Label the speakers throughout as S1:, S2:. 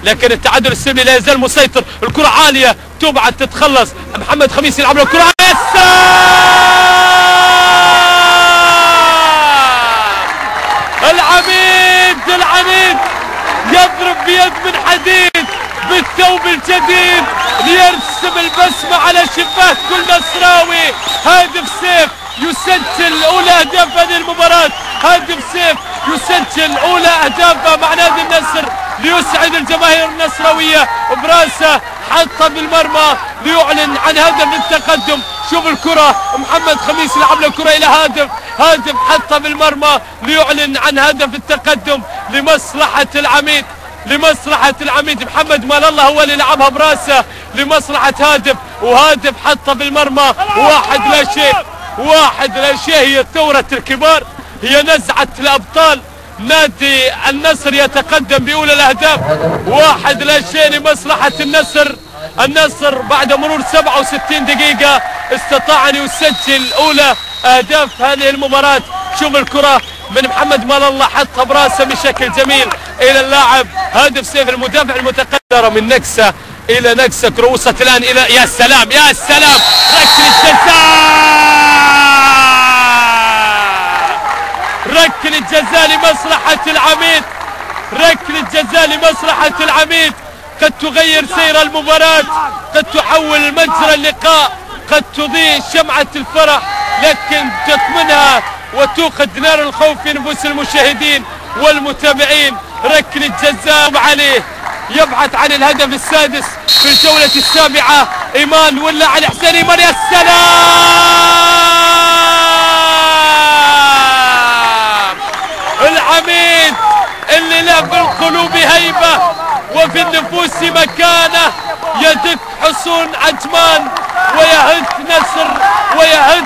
S1: لكن التعادل السلبي لا يزال مسيطر. الكرة عالية تبعد تتخلص. محمد خميس يلعب له الكرة. العميد يضرب بيد من حديد بالثوب الجديد ليرسم البسمة على شباك كل نصراوي. هادف سيف يسجل أولى أهداف هذه المباراة. هادف سيف يسجل أولى أهدافه مع نادي النصر ليسعد الجماهير النصراوية. براسه حطها بالمرمى ليعلن عن هدف التقدم. شوف الكرة، محمد خميس يلعب له كرة إلى هادف حطها بالمرمى ليعلن عن هدف التقدم لمصلحة العميد. محمد مال الله هو اللي لعبها براسه لمصلحة وهادف حطها بالمرمى. 1-0 هي ثورة الكبار، هي نزعة الأبطال. نادي النصر يتقدم بأولى الأهداف 1-0 لمصلحة النصر بعد مرور 67 دقيقة استطاع أن يسجل أولى أهداف هذه المباراة. شوف الكرة من محمد مال الله حطها براسه بشكل جميل إلى اللاعب هادف سيف المدافع المتقدم من نكسة إلى نكسة. كرة وصلت الآن إلى يا سلام ركلة جزاء لمصلحة العميد. قد تغير سير المباراة، قد تحول مجرى اللقاء، قد تضيء شمعة الفرح، لكن تطمنها وتوقد نار الخوف في نفوس المشاهدين والمتابعين. ركلة جزاء عليه يبحث عن الهدف السادس في الجولة السابعة. إيمان ولا على حسين إيمان. يا سلام! العميد اللي له في القلوب هيبة وفي النفوس مكانة، يدك حصون عجمان ويهد نصر ويهد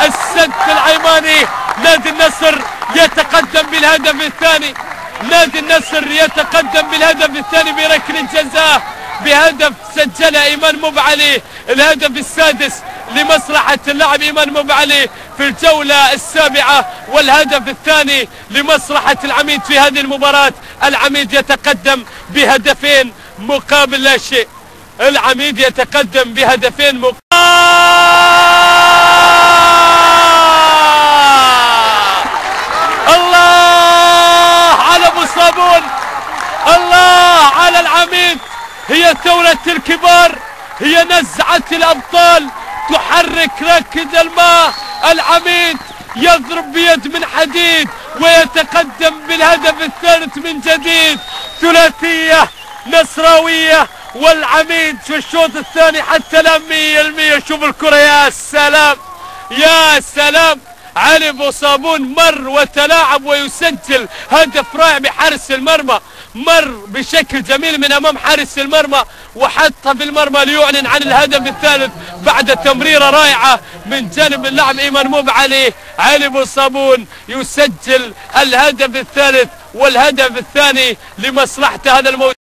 S1: السد العيماني. نادي النصر يتقدم بالهدف الثاني بركلة جزاء بهدف سجله إيمان مبعلي. الهدف السادس لمصلحة اللاعب إيمان مبعلي في الجولة السابعة، والهدف الثاني لمصلحة العميد في هذه المباراة. العميد يتقدم بهدفين مقابل لا شيء. العميد يتقدم بهدفين مقابل. الله على ابو صابون، الله على العميد. هي ثورة الكبار، هي نزعة الأبطال، تحرك راكد الماء. العميد يضرب بيد من حديد ويتقدم بالهدف الثالث من جديد. ثلاثية نصراوية والعميد في الشوط الثاني حتى لا 100%. شوف الكرة، يا سلام. علي ابو صابون مر وتلاعب ويسجل هدف رائع بحارس المرمى، مر بشكل جميل من امام حارس المرمى وحطها في المرمى ليعلن عن الهدف الثالث بعد تمريره رائعه من جانب اللاعب ايمن مبعلي. علي ابو صابون يسجل الهدف الثالث والهدف الثاني لمصلحه هذا الموضوع.